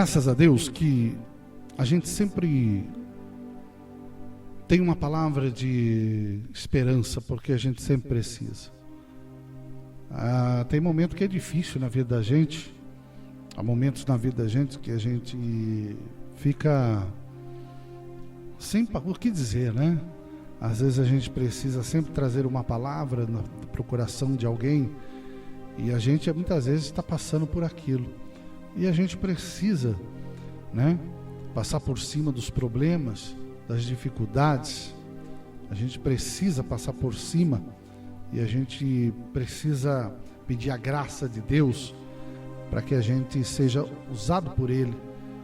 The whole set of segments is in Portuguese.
Graças a Deus que a gente sempre tem uma palavra de esperança, porque a gente sempre precisa. Tem momento que é difícil na vida da gente, há momentos na vida da gente que a gente fica sem o que dizer, né? Às vezes a gente precisa sempre trazer uma palavra na procuração de alguém, e a gente muitas vezes está passando por aquilo, e a gente precisa, né, passar por cima dos problemas, das dificuldades. A gente precisa passar por cima, e a gente precisa pedir a graça de Deus para que a gente seja usado por Ele,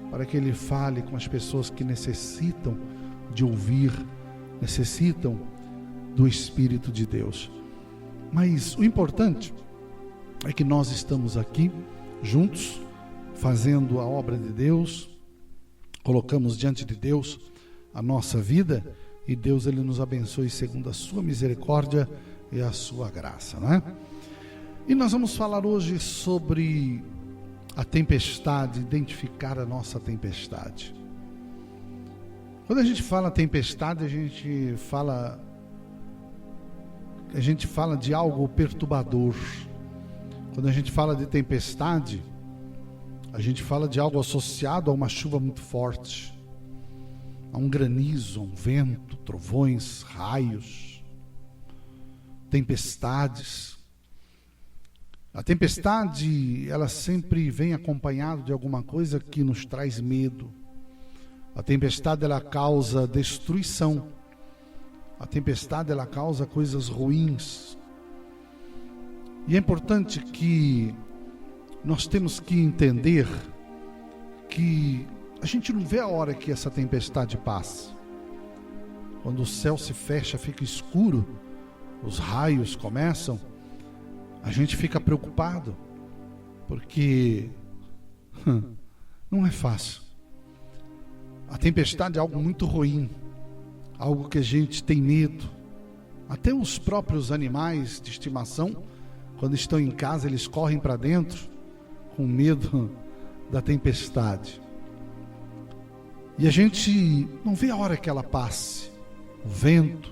para que Ele fale com as pessoas que necessitam de ouvir, necessitam do Espírito de Deus. Mas o importante é que nós estamos aqui juntos, fazendo a obra de Deus, colocamos diante de Deus a nossa vida, e Deus, Ele nos abençoe segundo a sua misericórdia e a sua graça, não é? E nós vamos falar hoje sobre a tempestade, identificar a nossa tempestade. Quando a gente fala tempestade, a gente fala de algo perturbador. Quando a gente fala de tempestade, a gente fala de algo associado a uma chuva muito forte, a um granizo, a um vento, trovões, raios, tempestades. A tempestade, ela sempre vem acompanhada de alguma coisa que nos traz medo. A tempestade, ela causa destruição. A tempestade, ela causa coisas ruins. E é importante que nós temos que entender que a gente não vê a hora que essa tempestade passa. Quando o céu se fecha, fica escuro, os raios começam, a gente fica preocupado, porque não é fácil. A tempestade é algo muito ruim, algo que a gente tem medo. Até os próprios animais de estimação, quando estão em casa, eles correm para dentro com medo da tempestade. E a gente não vê a hora que ela passe, o vento.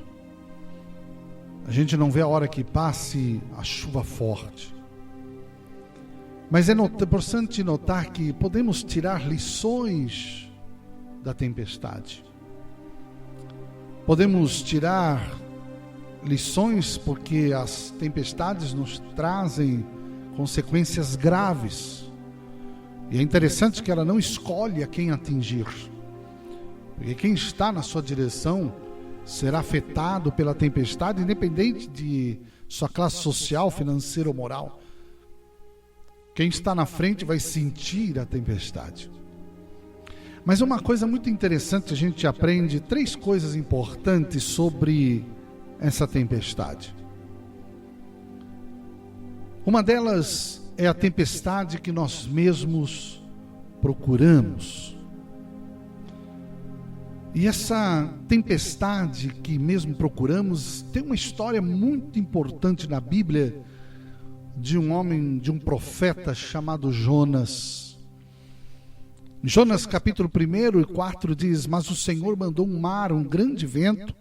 A gente não vê a hora que passe a chuva forte. Mas é importante notar que podemos tirar lições da tempestade. Podemos tirar lições porque as tempestades nos trazem consequências graves. E é interessante que ela não escolhe a quem atingir. Porque quem está na sua direção será afetado pela tempestade, independente de sua classe social, financeira ou moral. Quem está na frente vai sentir a tempestade. Mas uma coisa muito interessante, a gente aprende 3 coisas importantes sobre essa tempestade. Uma delas é a tempestade que nós mesmos procuramos. E essa tempestade que mesmo procuramos tem uma história muito importante na Bíblia de um homem, de um profeta chamado Jonas. Jonas capítulo 1 e 4 diz: mas o Senhor mandou um mar, um grande vento,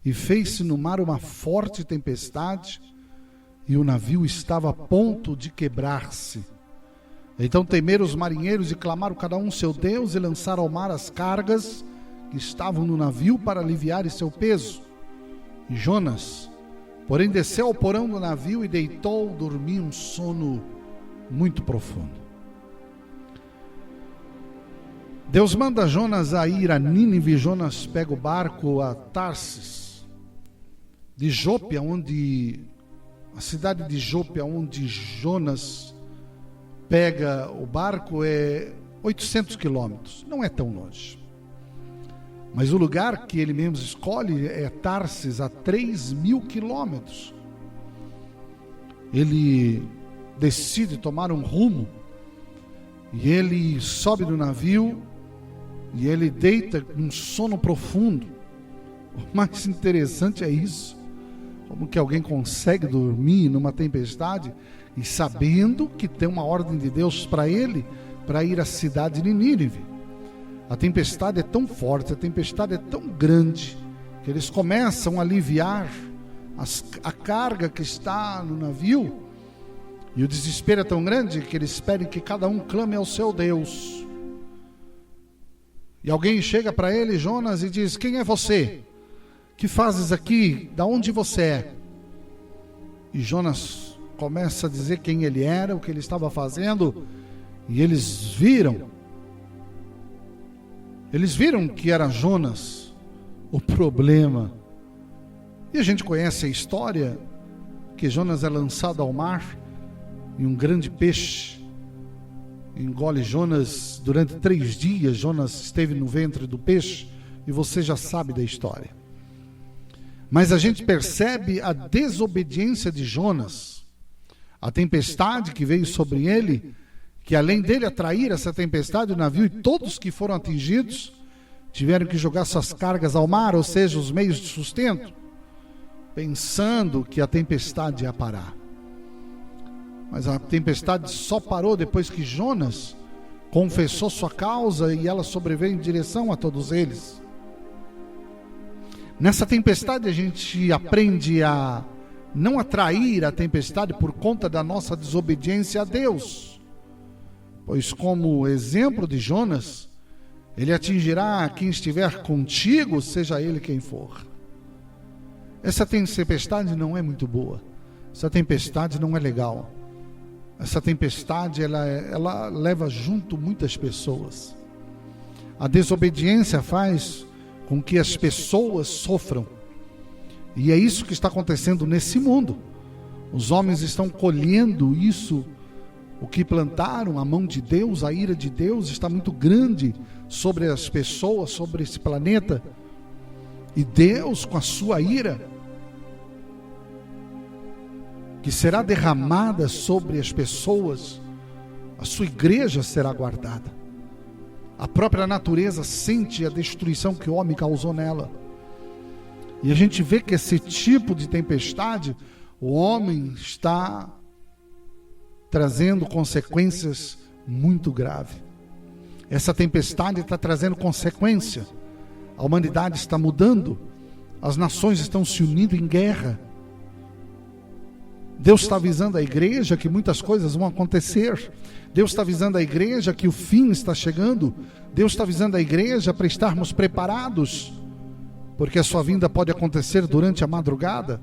e fez-se no mar uma forte tempestade, e o navio estava a ponto de quebrar-se. Então temeram os marinheiros e clamaram cada um seu Deus, e lançaram ao mar as cargas que estavam no navio para aliviar seu peso. E Jonas, porém, desceu ao porão do navio e deitou, dormia um sono muito profundo. Deus manda Jonas a ir a Nínive. Jonas pega o barco a Tarsis, de Jope, a cidade de Jope, onde Jonas pega o barco, é 800 quilômetros, não é tão longe. Mas o lugar que ele mesmo escolhe é Tarsis, a 3.000 quilômetros. Ele decide tomar um rumo, e ele sobe do navio, e ele deita num sono profundo. O mais interessante é isso, como que alguém consegue dormir numa tempestade, e sabendo que tem uma ordem de Deus para ele, para ir à cidade de Nínive. A tempestade é tão forte, a tempestade é tão grande, que eles começam a aliviar a carga que está no navio, e o desespero é tão grande que eles pedem que cada um clame ao seu Deus. E alguém chega para ele, Jonas, e diz: quem é você? Que fazes aqui? Da onde você é? E Jonas começa a dizer quem ele era, o que ele estava fazendo, e eles viram que era Jonas o problema. E a gente conhece a história, que Jonas é lançado ao mar, e um grande peixe engole Jonas. Durante 3 dias Jonas esteve no ventre do peixe, e você já sabe da história. Mas a gente percebe a desobediência de Jonas, a tempestade que veio sobre ele, que além dele atrair essa tempestade, o navio e todos que foram atingidos tiveram que jogar suas cargas ao mar, ou seja, os meios de sustento, pensando que a tempestade ia parar. Mas a tempestade só parou depois que Jonas confessou sua causa, e ela sobreveio em direção a todos eles. Nessa tempestade a gente aprende a não atrair a tempestade por conta da nossa desobediência a Deus, pois como exemplo de Jonas, ele atingirá quem estiver contigo, seja ele quem for. Essa tempestade não é muito boa, essa tempestade não é legal, essa tempestade ela leva junto muitas pessoas. A desobediência faz com que as pessoas sofram, e é isso que está acontecendo nesse mundo. Os homens estão colhendo isso, o que plantaram. A mão de Deus, a ira de Deus está muito grande sobre as pessoas, sobre esse planeta, e Deus, com a sua ira, que será derramada sobre as pessoas, a sua igreja será guardada. A própria natureza sente a destruição que o homem causou nela. E a gente vê que esse tipo de tempestade, o homem está trazendo consequências muito graves. Essa tempestade está trazendo consequência. A humanidade está mudando. As nações estão se unindo em guerra. Deus está avisando a igreja que muitas coisas vão acontecer. Deus está avisando a igreja que o fim está chegando. Deus está avisando a igreja para estarmos preparados, porque a sua vinda pode acontecer durante a madrugada.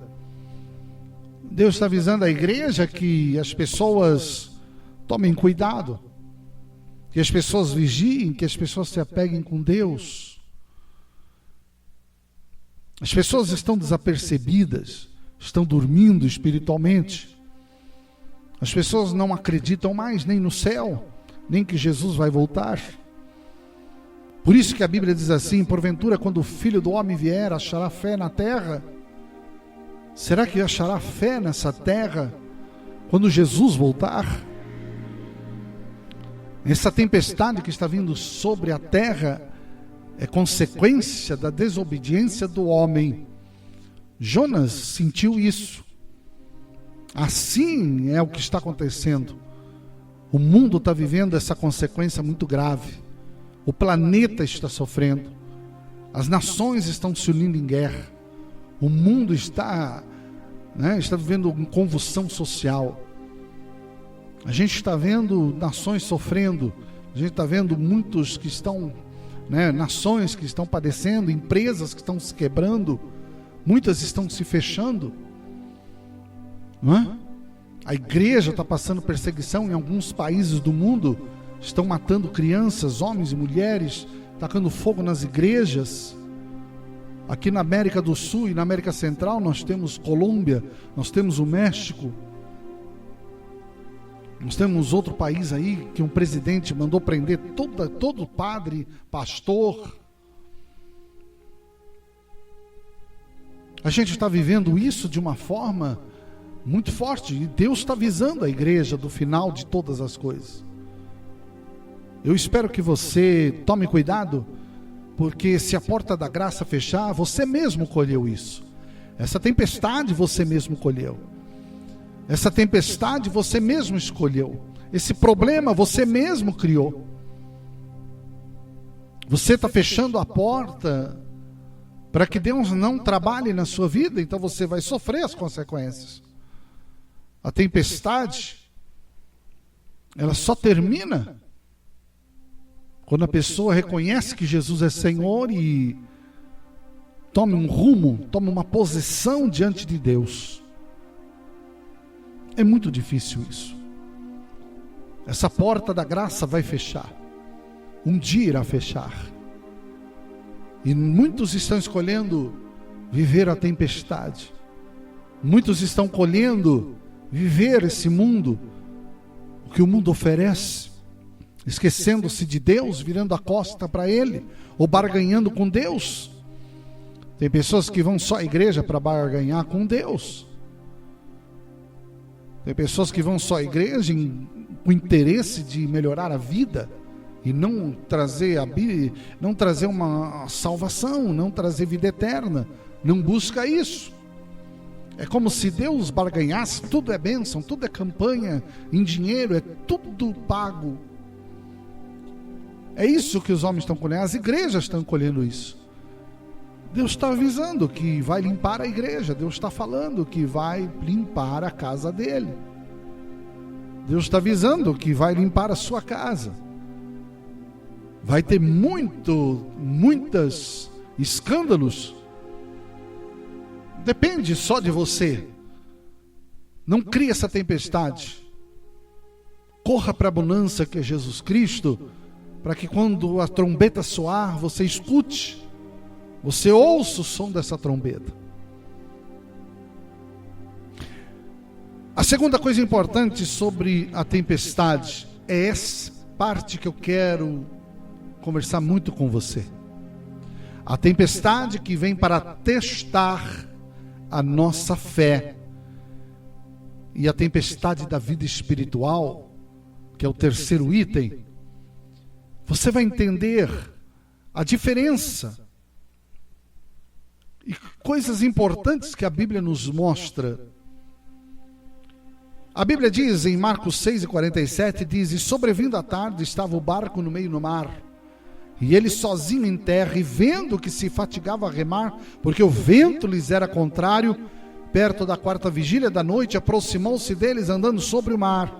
Deus está avisando a igreja que as pessoas tomem cuidado, que as pessoas vigiem, que as pessoas se apeguem com Deus. As pessoas estão desapercebidas, estão dormindo espiritualmente. As pessoas não acreditam mais nem no céu, nem que Jesus vai voltar. Por isso que a Bíblia diz assim: porventura, quando o Filho do Homem vier, achará fé na terra? Será que achará fé nessa terra quando Jesus voltar? Essa tempestade que está vindo sobre a terra é consequência da desobediência do homem. Jonas sentiu isso. Assim é o que está acontecendo. O mundo está vivendo essa consequência muito grave. O planeta está sofrendo. As nações estão se unindo em guerra. O mundo está vivendo uma convulsão social. A gente está vendo nações sofrendo. A gente está vendo muitos que estão, nações que estão padecendo, empresas que estão se quebrando, muitas estão se fechando. Não é? A igreja está passando perseguição em alguns países do mundo. Estão matando crianças, homens e mulheres, tacando fogo nas igrejas. Aqui na América do Sul e na América Central nós temos Colômbia, nós temos o México, nós temos outro país aí que um presidente mandou prender todo padre, pastor. A gente está vivendo isso de uma forma muito forte, e Deus está avisando a igreja do final de todas as coisas. Eu espero que você tome cuidado, porque se a porta da graça fechar, você mesmo colheu isso. Essa tempestade você mesmo colheu. Essa tempestade você mesmo escolheu. Esse problema você mesmo criou. Você está fechando a porta para que Deus não trabalhe na sua vida, então você vai sofrer as consequências. A tempestade, ela só termina quando a pessoa reconhece que Jesus é Senhor e toma um rumo, toma uma posição diante de Deus. É muito difícil isso. Essa porta da graça vai fechar. Um dia irá fechar. E muitos estão escolhendo viver a tempestade. Muitos estão colhendo viver esse mundo, o que o mundo oferece, esquecendo-se de Deus, virando a costa para Ele, ou barganhando com Deus. Tem pessoas que vão só à igreja para barganhar com Deus. Tem pessoas que vão só à igreja com interesse de melhorar a vida e não trazer uma salvação, não trazer vida eterna, não busca isso. É como se Deus barganhasse, tudo é bênção, tudo é campanha em dinheiro, é tudo pago. É isso que os homens estão colhendo, as igrejas estão colhendo isso. Deus está avisando que vai limpar a igreja, Deus está falando que vai limpar a casa dele. Deus está avisando que vai limpar a sua casa. Vai ter muitos escândalos. Depende só de você. Não crie essa tempestade. Corra para a bonança que é Jesus Cristo, para que quando a trombeta soar, você escute, você ouça o som dessa trombeta. A segunda coisa importante sobre a tempestade é essa parte que eu quero conversar muito com você. A tempestade que vem para testar a nossa fé. E a tempestade da vida espiritual, que é o terceiro item, você vai entender a diferença e coisas importantes que a Bíblia nos mostra. A Bíblia diz em Marcos 6:47, diz: e sobrevindo a tarde estava o barco no meio do mar, e ele sozinho em terra, e vendo que se fatigava a remar, porque o vento lhes era contrário, perto da 4ª vigília da noite, aproximou-se deles andando sobre o mar,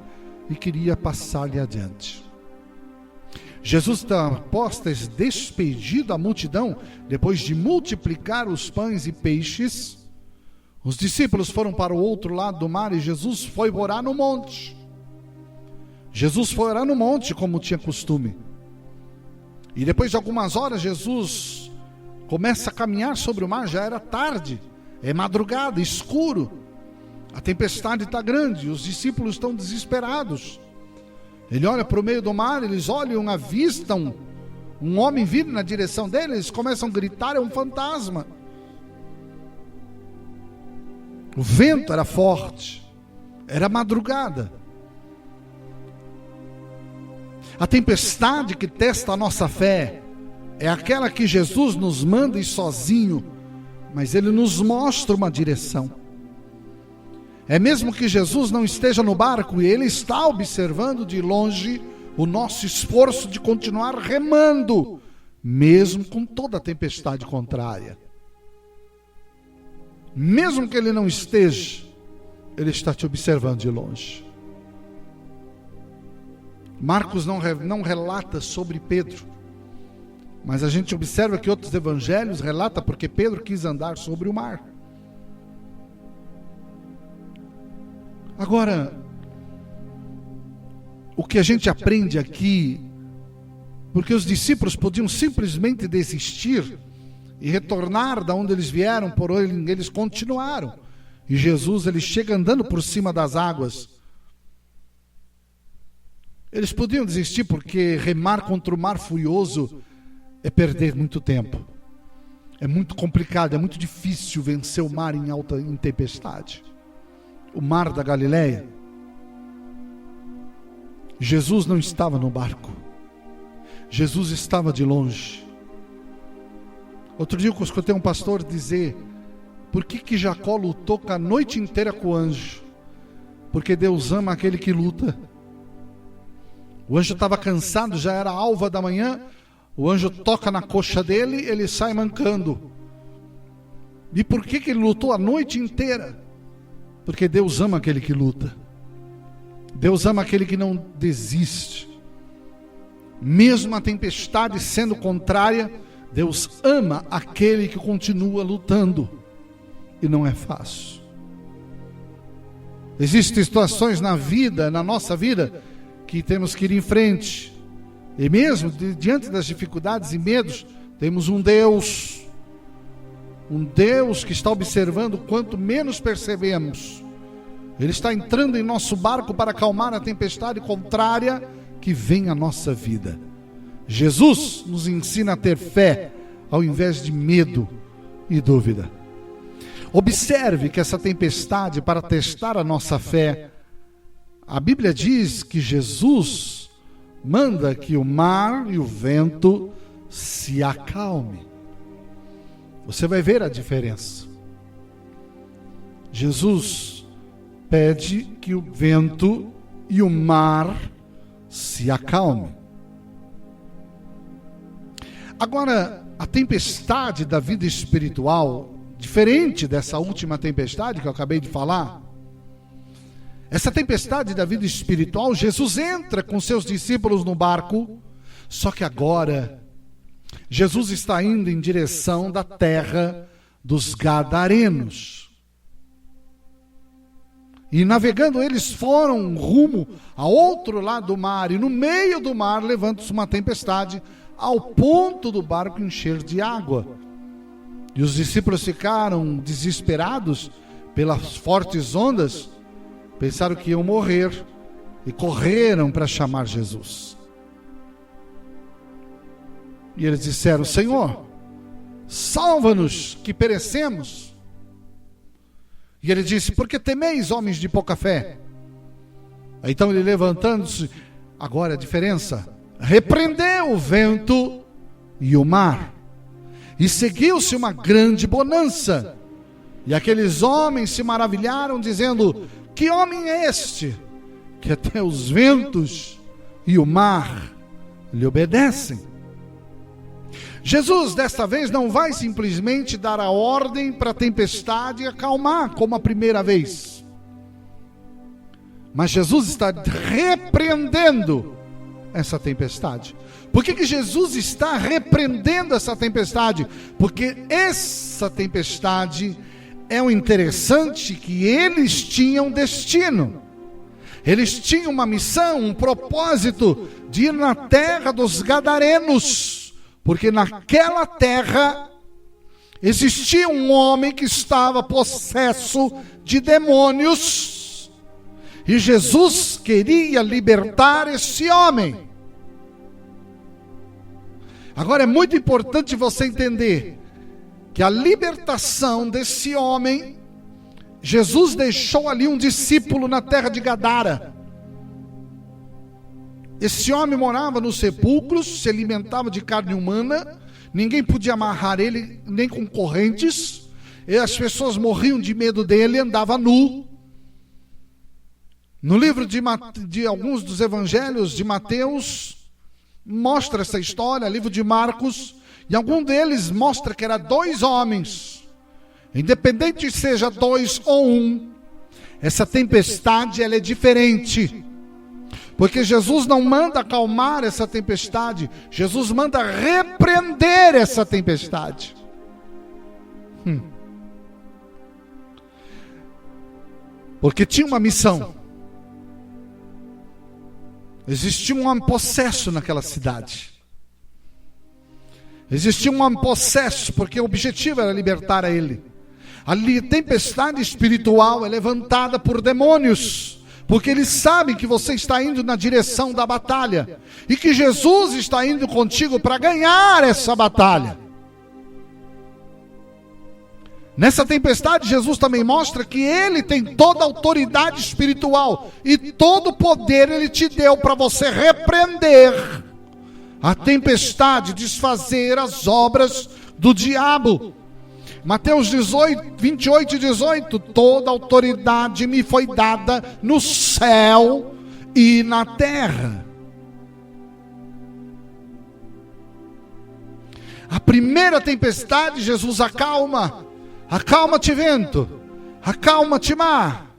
e queria passar-lhe adiante. Jesus, após ter despedido a multidão, depois de multiplicar os pães e peixes, os discípulos foram para o outro lado do mar, e Jesus foi orar no monte. Jesus foi orar no monte, como tinha costume. E depois de algumas horas, Jesus começa a caminhar sobre o mar. Já era tarde, é madrugada, escuro, a tempestade está grande, os discípulos estão desesperados. Ele olha para o meio do mar, eles olham, avistam um homem vindo na direção deles, eles começam a gritar: é um fantasma. O vento era forte, era madrugada. A tempestade que testa a nossa fé é aquela que Jesus nos manda ir sozinho, mas Ele nos mostra uma direção. É mesmo que Jesus não esteja no barco e Ele está observando de longe o nosso esforço de continuar remando, mesmo com toda a tempestade contrária. Mesmo que Ele não esteja, Ele está te observando de longe. Marcos não relata sobre Pedro, mas a gente observa que outros evangelhos relatam porque Pedro quis andar sobre o mar. Agora, o que a gente aprende aqui, porque os discípulos podiam simplesmente desistir e retornar da onde eles vieram, porém eles continuaram. E Jesus, ele chega andando por cima das águas. Eles podiam desistir porque remar contra o mar furioso é perder muito tempo. É muito complicado, é muito difícil vencer o mar em tempestade. O mar da Galileia. Jesus não estava no barco. Jesus estava de longe. Outro dia eu escutei um pastor dizer: por que Jacó lutou a noite inteira com o anjo? Porque Deus ama aquele que luta. O anjo estava cansado, já era alva da manhã. O anjo toca na coxa dele, ele sai mancando. E por que ele lutou a noite inteira? Porque Deus ama aquele que luta. Deus ama aquele que não desiste. Mesmo a tempestade sendo contrária, Deus ama aquele que continua lutando. E não é fácil. Existem situações na vida, na nossa vida, que temos que ir em frente. E mesmo diante das dificuldades e medos, temos um Deus que está observando quanto menos percebemos. Ele está entrando em nosso barco para acalmar a tempestade contrária que vem à nossa vida. Jesus nos ensina a ter fé ao invés de medo e dúvida. Observe que essa tempestade, para testar a nossa fé, a Bíblia diz que Jesus manda que o mar e o vento se acalmem. Você vai ver a diferença. Jesus pede que o vento e o mar se acalmem. Agora, a tempestade da vida espiritual, diferente dessa última tempestade que eu acabei de falar, essa tempestade da vida espiritual, Jesus entra com seus discípulos no barco, só que agora Jesus está indo em direção da terra dos Gadarenos. E navegando, eles foram rumo ao outro lado do mar, e no meio do mar levanta-se uma tempestade, ao ponto do barco encher de água. E os discípulos ficaram desesperados pelas fortes ondas, pensaram que iam morrer e correram para chamar Jesus. E eles disseram: Senhor, salva-nos que perecemos. E ele disse: por que temeis, homens de pouca fé? Então ele, levantando-se, agora a diferença, repreendeu o vento e o mar, e seguiu-se uma grande bonança. E aqueles homens se maravilharam, dizendo: que homem é este, que até os ventos e o mar lhe obedecem? Jesus, desta vez, não vai simplesmente dar a ordem para a tempestade acalmar, como a primeira vez. Mas Jesus está repreendendo essa tempestade. Por que Jesus está repreendendo essa tempestade? Porque essa tempestade é o interessante, que eles tinham destino. Eles tinham uma missão, um propósito de ir na terra dos Gadarenos. Porque naquela terra existia um homem que estava possesso de demônios. E Jesus queria libertar esse homem. Agora é muito importante você entender que a libertação desse homem, Jesus deixou ali um discípulo na terra de Gadara. Esse homem morava nos sepulcros, se alimentava de carne humana, ninguém podia amarrar ele, nem com correntes, e as pessoas morriam de medo dele, andava nu. No livro de alguns dos evangelhos de Mateus, mostra essa história, livro de Marcos, e algum deles mostra que eram 2 homens, independente seja 2 ou 1, essa tempestade ela é diferente, porque Jesus não manda acalmar essa tempestade, Jesus manda repreender essa tempestade. Porque tinha uma missão. Existia um homem possesso naquela cidade. Existia um homem possesso, porque o objetivo era libertar a ele. A tempestade espiritual é levantada por demônios, porque eles sabem que você está indo na direção da batalha, e que Jesus está indo contigo para ganhar essa batalha. Nessa tempestade, Jesus também mostra que Ele tem toda a autoridade espiritual, e todo o poder Ele te deu para você repreender a tempestade, desfazer as obras do diabo. Mateus 28 e 18, toda autoridade me foi dada no céu e na terra. A primeira tempestade, Jesus acalma. Acalma-te, vento. Acalma-te, mar.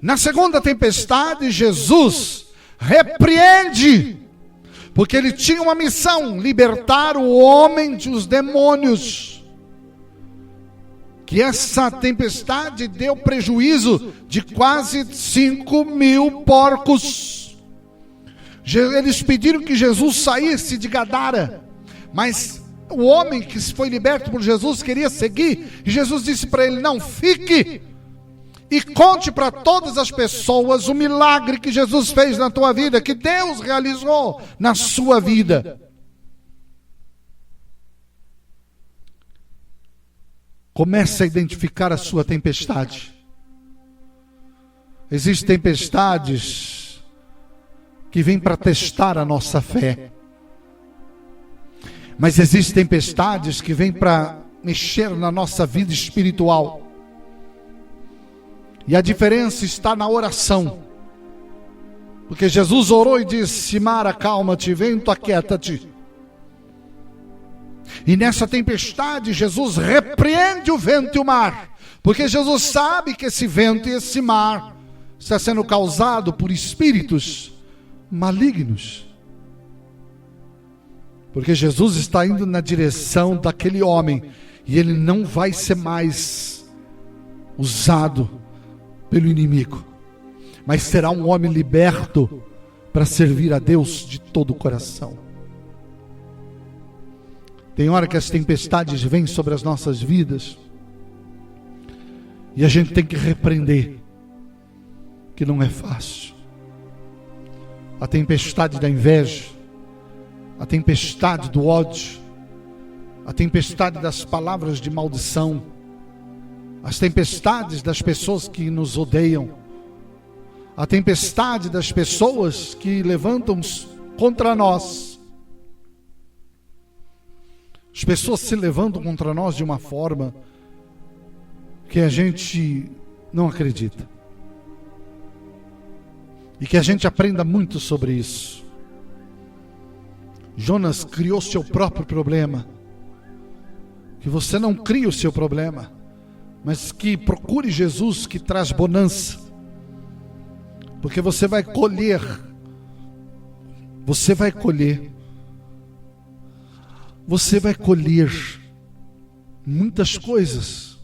Na segunda tempestade, Jesus repreende, porque ele tinha uma missão: libertar o homem dos demônios. Que essa tempestade deu prejuízo de quase 5.000 porcos. Eles pediram que Jesus saísse de Gadara, mas o homem que foi liberto por Jesus queria seguir, e Jesus disse para ele: não, fique e conte para todas as pessoas o milagre que Jesus fez na tua vida, que Deus realizou na sua vida. Comece a identificar a sua tempestade. Existem tempestades que vêm para testar a nossa fé, mas existem tempestades que vêm para mexer na nossa vida espiritual. E a diferença está na oração. Porque Jesus orou e disse: mar, acalma-te, vento, aquieta-te. E nessa tempestade, Jesus repreende o vento e o mar. Porque Jesus sabe que esse vento e esse mar está sendo causado por espíritos malignos. Porque Jesus está indo na direção daquele homem, e ele não vai ser mais usado pelo inimigo, mas será um homem liberto para servir a Deus de todo o coração. Tem hora que as tempestades vêm sobre as nossas vidas, e a gente tem que repreender, que não é fácil. A tempestade da inveja, a tempestade do ódio, a tempestade das palavras de maldição, as tempestades das pessoas que nos odeiam, a tempestade das pessoas que levantam contra nós. As pessoas se levantam contra nós de uma forma que a gente não acredita. E que a gente aprenda muito sobre isso. Jonas criou seu próprio problema. Que você não crie o seu problema, mas que procure Jesus, que traz bonança. Porque você vai colher muitas coisas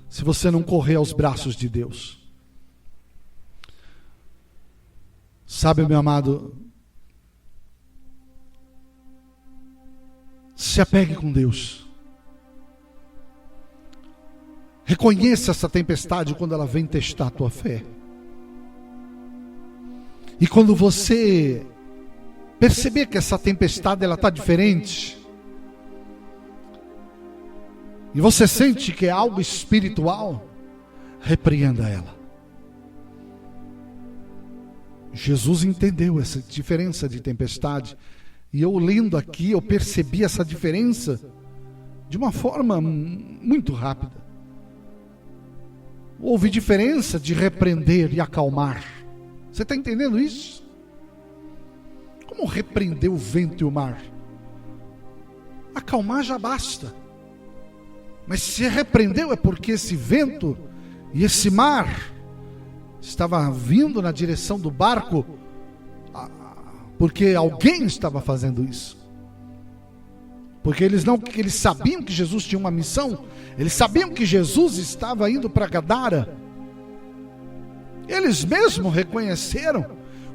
se você não correr aos braços de Deus. Sabe, meu amado, se apegue com Deus. Reconheça essa tempestade quando ela vem testar a tua fé. E quando você perceber que essa tempestade ela está diferente, e você sente que é algo espiritual, repreenda ela. Jesus entendeu essa diferença de tempestade. E eu lendo aqui, eu percebi essa diferença de uma forma muito rápida. Houve diferença de repreender e acalmar. Você está entendendo isso? Como repreender o vento e o mar? Acalmar já basta. Mas se repreendeu é porque esse vento e esse mar estava vindo na direção do barco, porque alguém estava fazendo isso. Porque eles sabiam que Jesus tinha uma missão, eles sabiam que Jesus estava indo para Gadara. Eles mesmos reconheceram.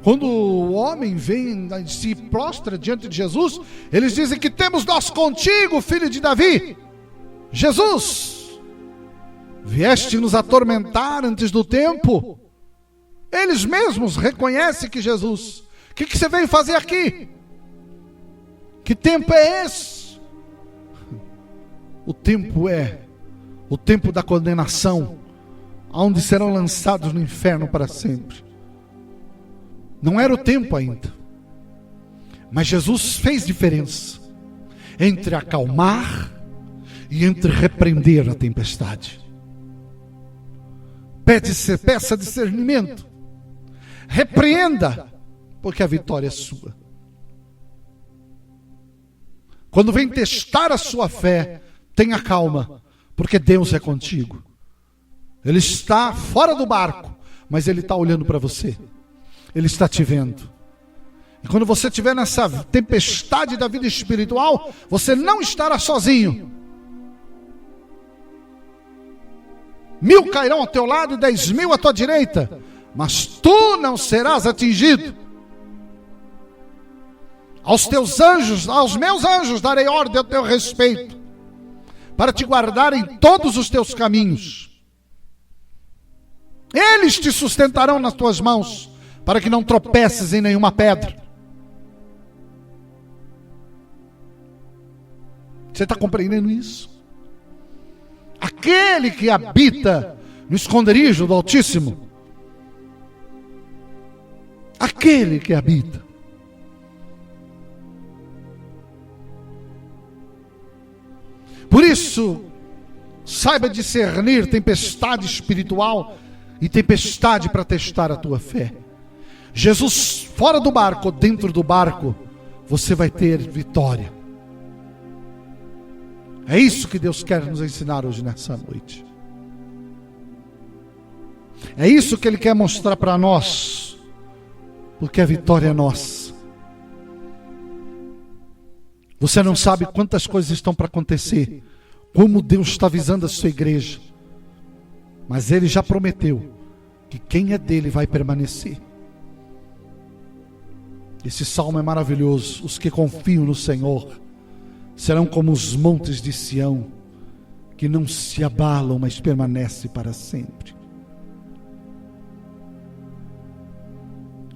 Quando o homem vem e se prostra diante de Jesus, eles dizem: que temos nós contigo, filho de Davi? Jesus, vieste nos atormentar antes do tempo. Eles mesmos reconhecem que Jesus: o que você veio fazer aqui? Que tempo é esse? O tempo é o tempo da condenação, onde serão lançados no inferno para sempre. Não era o tempo ainda, mas Jesus fez diferença entre acalmar e entre repreender a tempestade. Peça discernimento, repreenda, porque a vitória é sua. Quando vem testar a sua fé, tenha calma, porque Deus é contigo. Ele está fora do barco, mas Ele está olhando para você. Ele está te vendo. E quando você estiver nessa tempestade da vida espiritual, você não estará sozinho. 1000 cairão ao teu lado e 10.000 à tua direita, mas tu não serás atingido. Aos teus anjos, aos meus anjos, darei ordem a teu respeito, para te guardar em todos os teus caminhos. Eles te sustentarão nas tuas mãos, para que não tropeces em nenhuma pedra. Você está compreendendo isso? Aquele que habita no esconderijo do Altíssimo, aquele que habita. Por isso, saiba discernir tempestade espiritual e tempestade para testar a tua fé. Jesus fora do barco, dentro do barco, você vai ter vitória. É isso que Deus quer nos ensinar hoje nessa noite. É isso que Ele quer mostrar para nós, porque a vitória é nossa. Você não sabe quantas coisas estão para acontecer, como Deus está avisando a sua igreja, mas Ele já prometeu que quem é dele vai permanecer. Esse salmo é maravilhoso. Os que confiam no Senhor serão como os montes de Sião, que não se abalam, mas permanecem para sempre.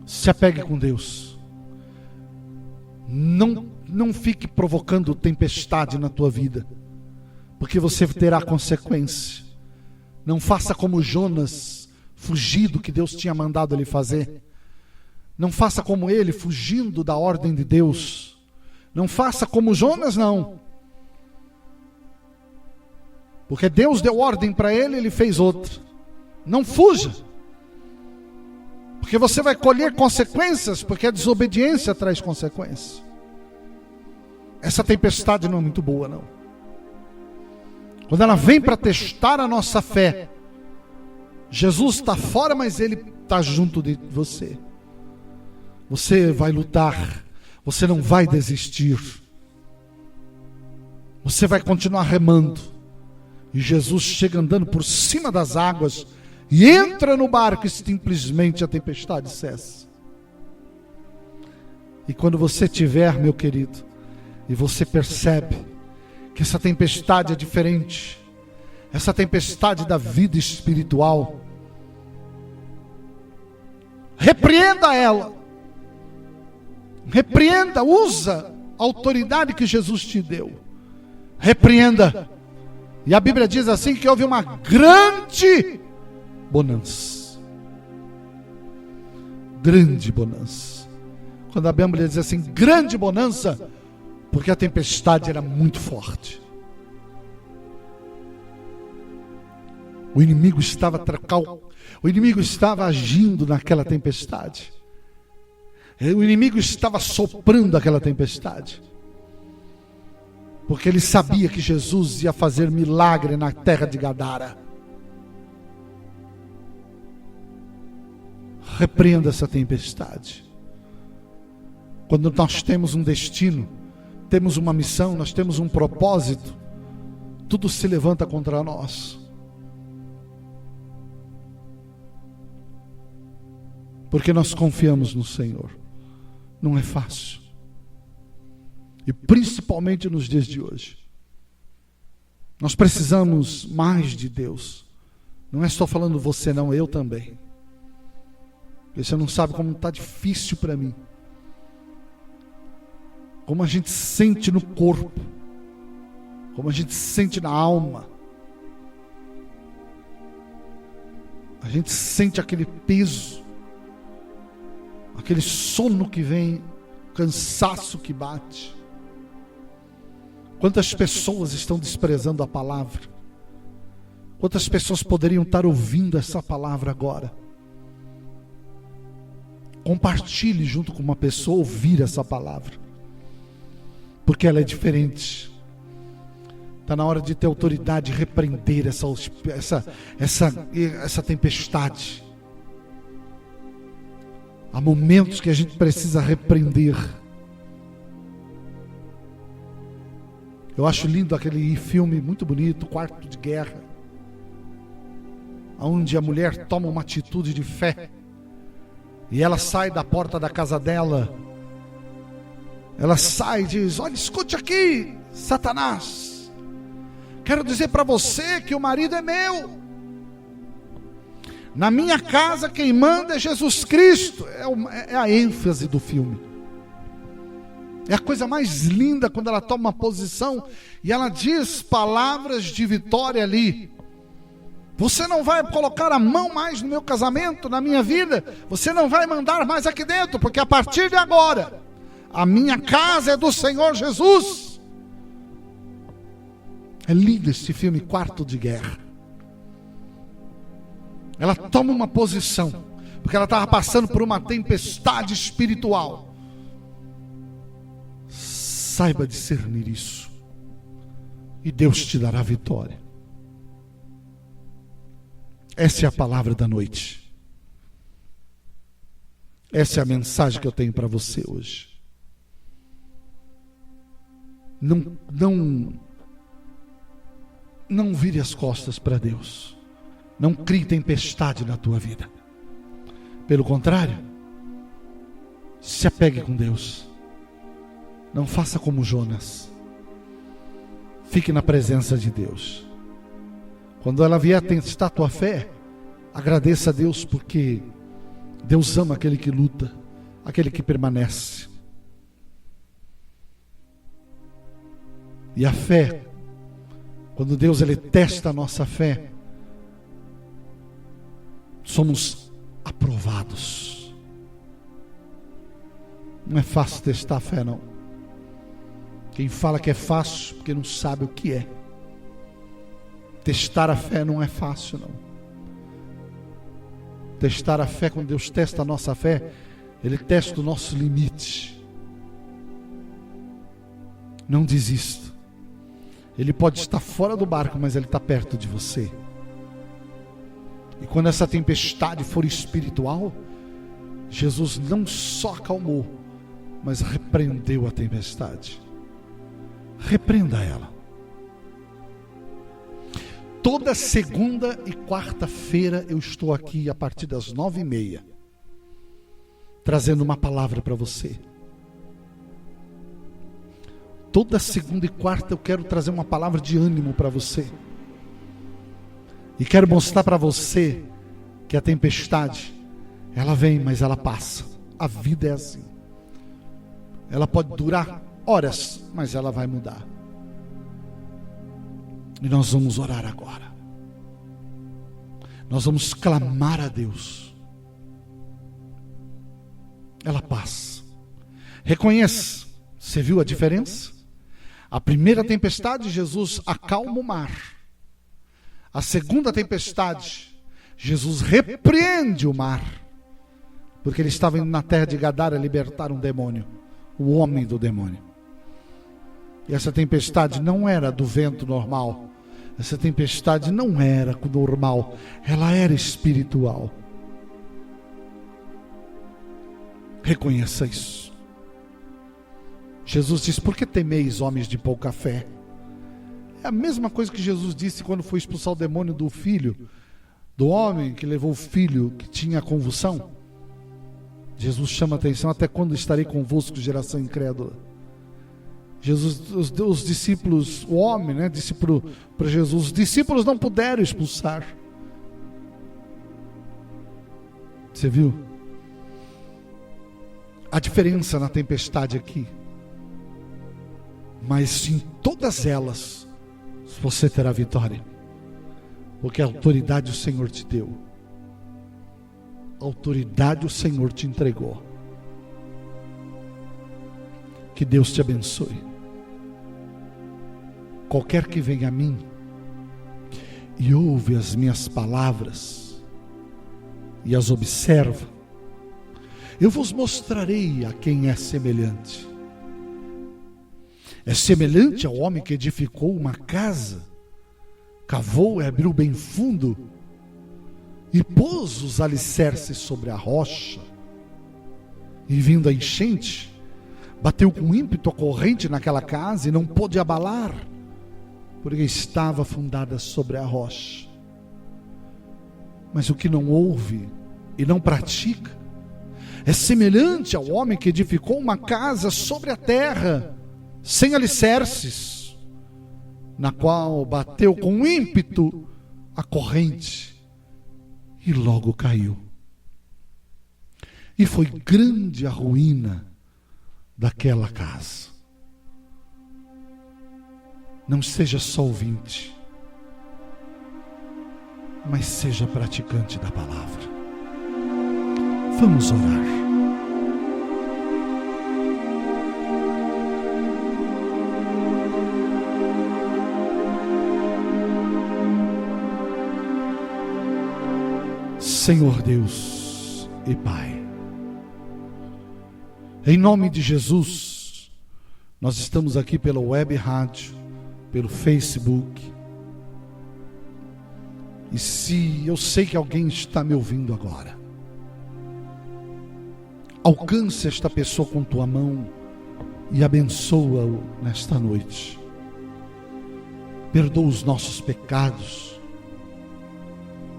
Se apegue com Deus. Não fique provocando tempestade na tua vida, porque você terá consequência. Não faça como Jonas, fugir do que Deus tinha mandado ele fazer. Não faça como ele, fugindo da ordem de Deus. Não faça como Jonas, não. Porque Deus deu ordem para ele, ele fez outra. Não fuja. Porque você vai colher consequências, porque a desobediência traz consequências. Essa tempestade não é muito boa, não. Quando ela vem para testar a nossa fé, Jesus está fora, mas Ele está junto de você. Você vai lutar, você não vai desistir. Você vai continuar remando. E Jesus chega andando por cima das águas e entra no barco e simplesmente a tempestade cessa. E quando você tiver, meu querido, e você percebe que essa tempestade é diferente, essa tempestade da vida espiritual, repreenda ela. Repreenda, usa a autoridade que Jesus te deu. Repreenda. E a Bíblia diz assim que houve uma grande bonança. Grande bonança. Quando a Bíblia diz assim, grande bonança, porque a tempestade era muito forte. O inimigo estava agindo naquela tempestade. O inimigo estava soprando aquela tempestade, porque ele sabia que Jesus ia fazer milagre na terra de Gadara. Repreenda essa tempestade. Quando nós temos um destino, temos uma missão, nós temos um propósito, tudo se levanta contra nós. Porque nós confiamos no Senhor. Não é fácil. E principalmente nos dias de hoje. Nós precisamos mais de Deus. Não é só falando você não, eu também. Porque você não sabe como está difícil para mim. Como a gente sente no corpo. Como a gente sente na alma. A gente sente aquele peso. Aquele sono que vem, cansaço que bate. Quantas pessoas estão desprezando a palavra? Quantas pessoas poderiam estar ouvindo essa palavra agora? Compartilhe junto com uma pessoa, ouvir essa palavra. porque ela é diferente. Está na hora de ter autoridade de repreender essa tempestade. Há momentos que a gente precisa repreender. Eu acho lindo aquele filme muito bonito, Quarto de Guerra, onde a mulher toma uma atitude de fé. E ela sai da porta da casa dela. Ela sai e diz: olha, escute aqui, Satanás. Quero dizer para você que o marido é meu. Na minha casa quem manda é Jesus Cristo. É a ênfase do filme. É a coisa mais linda quando ela toma uma posição e ela diz palavras de vitória ali. Você não vai colocar a mão mais no meu casamento, na minha vida. Você não vai mandar mais aqui dentro, porque a partir de agora, a minha casa é do Senhor Jesus. É lindo esse filme, Quarto de Guerra. Ela toma uma posição, porque ela estava passando por uma tempestade espiritual. Saiba discernir isso, e Deus te dará vitória. Essa é a palavra da noite. Essa é a mensagem que eu tenho para você hoje. Não vire as costas para Deus. Não crie tempestade na tua vida. Pelo contrário, se apegue com Deus. Não faça como Jonas. Fique na presença de Deus. Quando ela vier testar a tua fé, agradeça a Deus, porque Deus ama aquele que luta, aquele que permanece. E a fé, quando Deus ele testa a nossa fé, somos aprovados. Não é fácil testar a fé, não. Quem fala que é fácil, porque não sabe o que é. Testar a fé não é fácil, não. Testar a fé, quando Deus testa a nossa fé, Ele testa o nosso limite. Não desista. Ele pode estar fora do barco, mas Ele está perto de você. E quando essa tempestade for espiritual, Jesus não só acalmou, mas repreendeu a tempestade. Repreenda ela. Toda segunda e quarta-feira eu estou aqui a partir das 9h30, trazendo uma palavra para você. Toda segunda e quarta eu quero trazer uma palavra de ânimo para você. E quero mostrar para você que a tempestade, ela vem, mas ela passa. A vida é assim. Ela pode durar horas, mas ela vai mudar. E nós vamos orar agora. Nós vamos clamar a Deus. Ela passa. Reconheça. Você viu a diferença? A primeira tempestade, Jesus acalma o mar. A segunda tempestade, Jesus repreende o mar, porque ele estava indo na terra de Gadara libertar um demônio, o homem do demônio. E essa tempestade não era do vento normal. Essa tempestade não era normal. Ela era espiritual. Reconheça isso. Jesus disse: por que temeis, homens de pouca fé? É a mesma coisa que Jesus disse quando foi expulsar o demônio do filho, do homem que levou o filho que tinha convulsão. Jesus chama a atenção: até quando estarei convosco, geração incrédula? Jesus, os discípulos, o homem, disse para Jesus: os discípulos não puderam expulsar. Você viu? A diferença na tempestade aqui. Mas em todas elas, você terá vitória. Porque a autoridade o Senhor te deu. A autoridade o Senhor te entregou. Que Deus te abençoe. Qualquer que venha a mim e ouve as minhas palavras e as observa, eu vos mostrarei a quem é semelhante. É semelhante ao homem que edificou uma casa, cavou e abriu bem fundo, e pôs os alicerces sobre a rocha. E vindo a enchente, bateu com ímpeto a corrente naquela casa e não pôde abalar, porque estava fundada sobre a rocha. Mas o que não ouve e não pratica é semelhante ao homem que edificou uma casa sobre a terra, sem alicerces, na qual bateu com ímpeto a corrente e logo caiu. E foi grande a ruína daquela casa. Não seja só ouvinte, mas seja praticante da palavra. Vamos orar. Senhor Deus e Pai, em nome de Jesus, nós estamos aqui pela web rádio, pelo Facebook. E se eu sei que alguém está me ouvindo agora, alcance esta pessoa com tua mão e abençoa-o nesta noite. Perdoa os nossos pecados,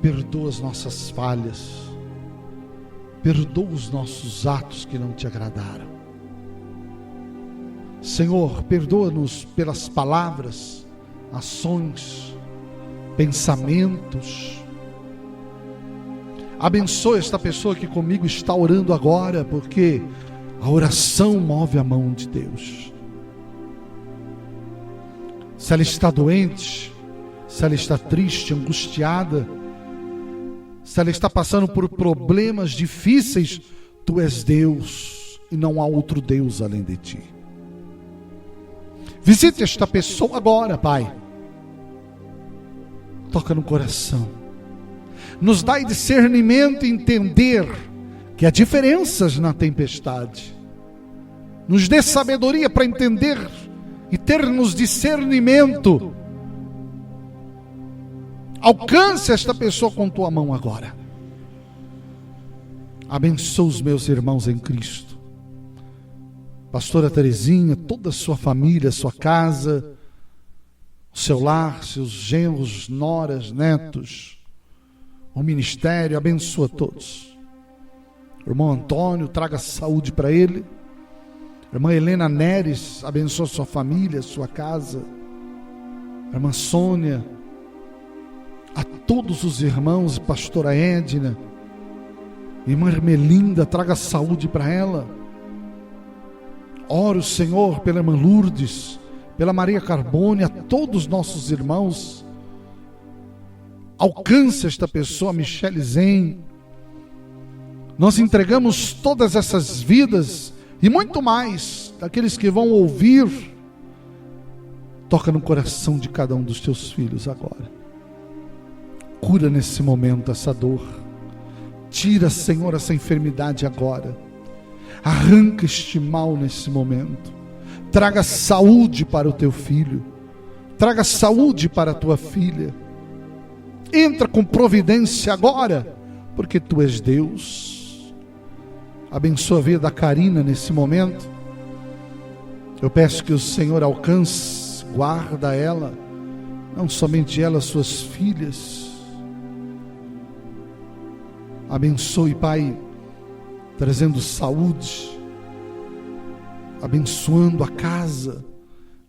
perdoa as nossas falhas, perdoa os nossos atos que não te agradaram. Senhor, perdoa-nos pelas palavras, ações, pensamentos. Abençoa esta pessoa que comigo está orando agora, porque a oração move a mão de Deus. Se ela está doente, se ela está triste, angustiada, se ela está passando por problemas difíceis, Tu és Deus e não há outro Deus além de Ti. Visite esta pessoa agora, Pai. Toca no coração. Nos dai discernimento e entender que há diferenças na tempestade. Nos dê sabedoria para entender e termos discernimento. Alcance esta pessoa com tua mão agora. Abençoa os meus irmãos em Cristo. Pastora Terezinha, toda a sua família, sua casa, o seu lar, seus genros, noras, netos, o ministério, abençoa todos. Irmão Antônio, traga saúde para ele. Irmã Helena Neres, abençoa sua família, sua casa. Irmã Sônia, a todos os irmãos, pastora Edna, irmã Ermelinda, traga saúde para ela. Oro, Senhor, pela irmã Lourdes, pela Maria Carbone, a todos os nossos irmãos. Alcance esta pessoa, Michele Zen. Nós entregamos todas essas vidas e muito mais daqueles que vão ouvir. Toca no coração de cada um dos teus filhos agora. Cura nesse momento essa dor. Tira, Senhor, essa enfermidade agora. Arranca este mal nesse momento. Traga saúde para o teu filho. Traga saúde para a tua filha. Entra com providência agora, porque tu és Deus. Abençoa a vida da Karina nesse momento. Eu peço que o Senhor alcance, guarda ela, não somente ela, suas filhas. Abençoe, Pai, trazendo saúde, abençoando a casa,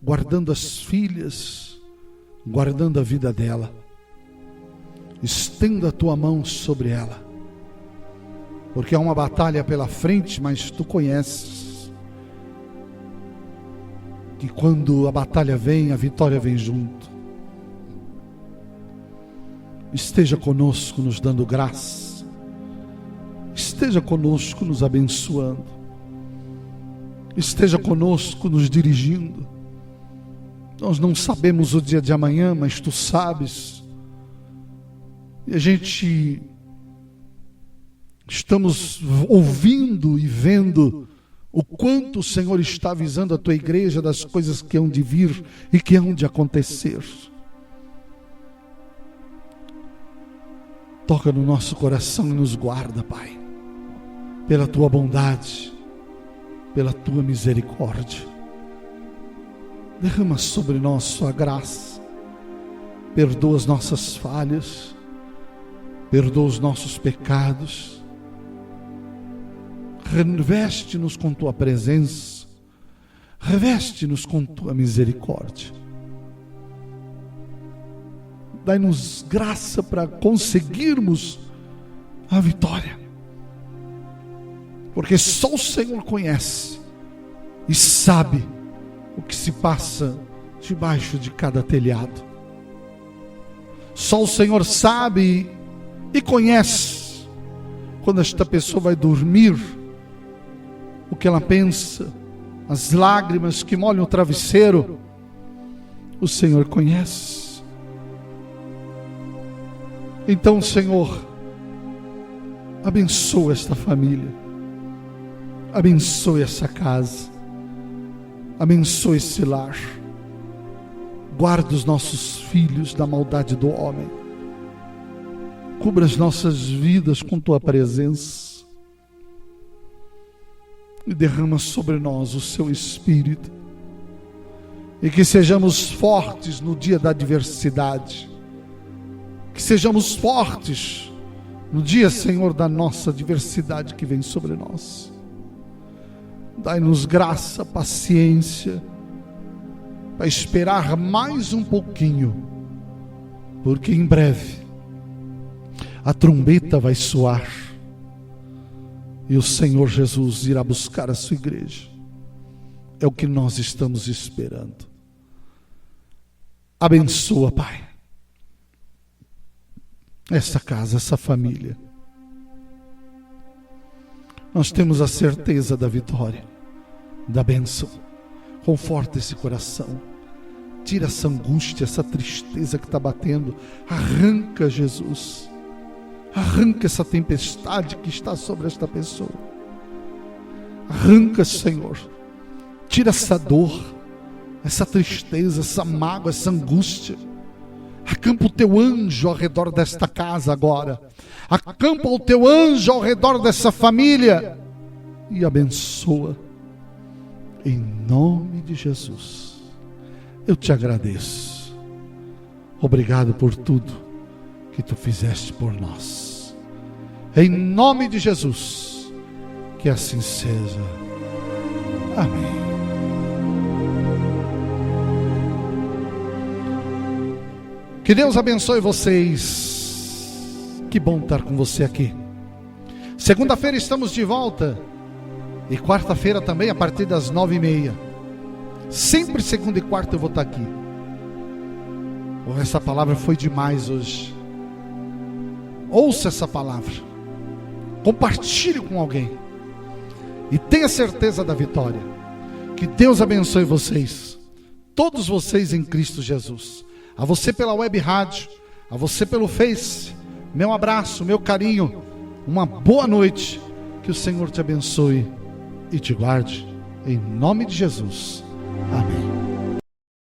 guardando as filhas, guardando a vida dela. Estenda a tua mão sobre ela, porque há uma batalha pela frente, mas tu conheces que quando a batalha vem, a vitória vem junto. Esteja conosco nos dando graça, esteja conosco nos abençoando, esteja conosco nos dirigindo. Nós não sabemos o dia de amanhã, mas tu sabes. E a gente estamos ouvindo e vendo o quanto o Senhor está avisando a tua igreja das coisas que hão de vir e que hão de acontecer. Toca no nosso coração e nos guarda, Pai, pela tua bondade, pela tua misericórdia. Derrama sobre nós sua graça, perdoa as nossas falhas, perdoa os nossos pecados, reveste-nos com tua presença, reveste-nos com tua misericórdia. Dai-nos graça para conseguirmos a vitória, porque só o Senhor conhece e sabe o que se passa debaixo de cada telhado. Só o Senhor sabe e conhece quando esta pessoa vai dormir, o que ela pensa, as lágrimas que molham o travesseiro. O Senhor conhece. Então, Senhor, abençoa esta família, abençoe essa casa, abençoe esse lar, guarda os nossos filhos da maldade do homem, cubra as nossas vidas com tua presença e derrama sobre nós o seu Espírito, e que sejamos fortes no dia da adversidade, que sejamos fortes no dia, Senhor, da nossa adversidade que vem sobre nós. Dai-nos graça, paciência, para esperar mais um pouquinho, porque em breve a trombeta vai soar e o Senhor Jesus irá buscar a sua igreja. É o que nós estamos esperando. Abençoa, Pai, essa casa, essa família. Nós temos a certeza da vitória, da bênção. Conforta esse coração, tira essa angústia, essa tristeza que está batendo. Arranca, Jesus, arranca essa tempestade que está sobre esta pessoa. Arranca, Senhor, tira essa dor, essa tristeza, essa mágoa, essa angústia. Acampa o teu anjo ao redor desta casa agora. Acampa o teu anjo ao redor dessa família e abençoa. Em nome de Jesus, eu te agradeço. Obrigado por tudo que tu fizeste por nós. Em nome de Jesus, que assim seja. Amém. Que Deus abençoe vocês. Que bom estar com você aqui. Segunda-feira estamos de volta. E quarta-feira também, a partir das 9h30. Sempre segunda e quarta eu vou estar aqui. Essa palavra foi demais hoje. Ouça essa palavra. Compartilhe com alguém. E tenha certeza da vitória. Que Deus abençoe vocês. Todos vocês em Cristo Jesus. A você pela web rádio, a você pelo Face, meu abraço, meu carinho, uma boa noite, que o Senhor te abençoe e te guarde, em nome de Jesus, amém.